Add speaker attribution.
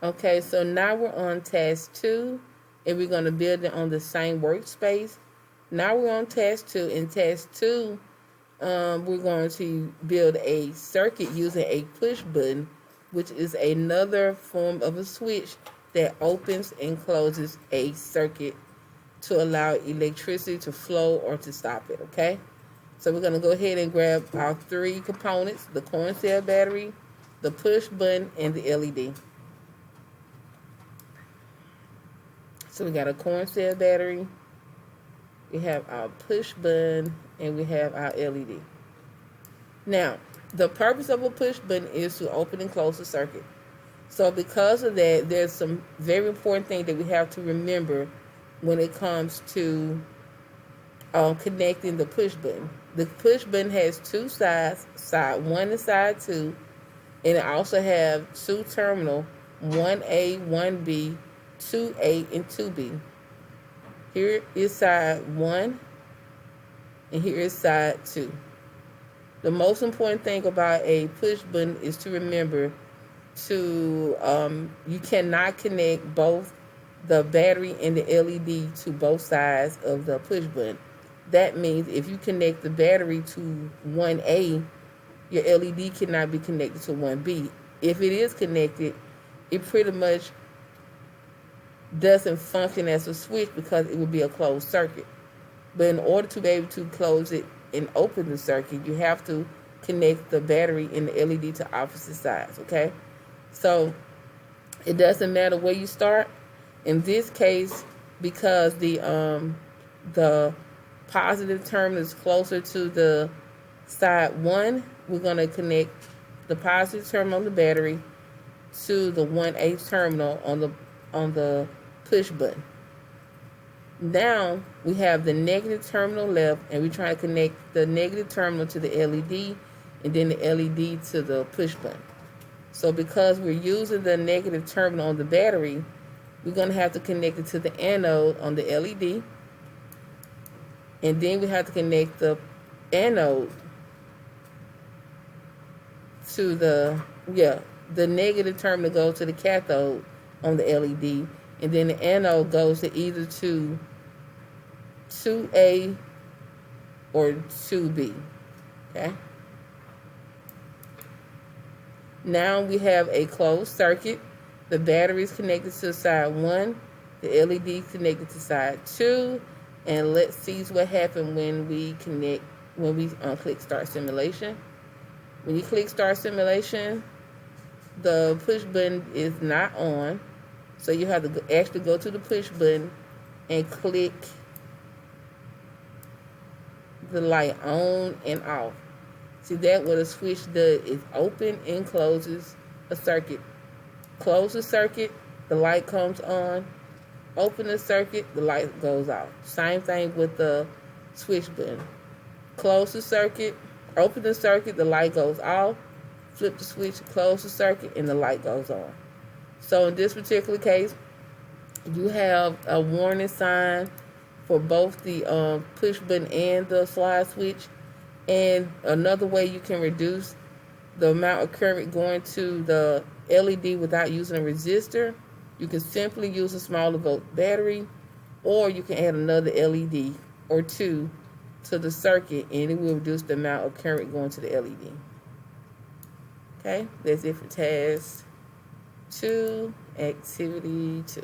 Speaker 1: Okay, so now we're on task 2, and we're going to build it on the same workspace. Now we're on task 2. In task 2, we're going to build a circuit using a push button, which is another form of a switch that opens and closes a circuit to allow electricity to flow or to stop it, okay? So we're going to go ahead and grab our 3 components, the coin cell battery, the push button, and the LED. So we got a coin cell battery, we have our push button, and we have our LED. Now, the purpose of a push button is to open and close the circuit. So because of that, there's some very important things that we have to remember when it comes to connecting the push button. The push button has 2 sides, side 1 and side 2, and it also have 2 terminals, 1A, 1B, 2A, and 2B. Here is side 1, and here is side 2. The most important thing about a push button is to remember to you cannot connect both the battery and the LED to both sides of the push button. That means if you connect the battery to 1A, your LED cannot be connected to 1B. If it is connected, it pretty much doesn't function as a switch because it would be a closed circuit. But in order to be able to close it and open the circuit, you have to connect the battery and the LED to opposite sides, okay? So it doesn't matter where you start. In this case, because the positive terminal is closer to the side 1, we're going to connect the positive terminal on the battery to the 1A terminal on the push button. Now we have the negative terminal left, and we're trying to connect the negative terminal to the LED, and then the LED to the push button. So because we're using the negative terminal on the battery, we're going to have to connect it to the anode on the LED, and then we have to connect the anode to the negative terminal goes to the cathode on the LED, and then the anode goes to either to 2A or 2B. Okay. Now we have a closed circuit. The battery is connected to side 1, the LED is connected to side 2, and let's see what happens when we click start simulation. When you click start simulation, the push button is not on, so you have to actually go to the push button and click the light on and off. See that what a switch does is open and closes a circuit. Close the circuit, the light comes on. Open the circuit, the light goes off. Same thing with the switch button. Close the circuit, open the circuit, the light goes off. Flip the switch, close the circuit, and the light goes on. So in this particular case, you have a warning sign for both the push button and the slide switch. And another way you can reduce the amount of current going to the LED without using a resistor, you can simply use a smaller volt battery, or you can add another LED or 2 to the circuit, and it will reduce the amount of current going to the LED. Okay, that's it for task 2, activity 2.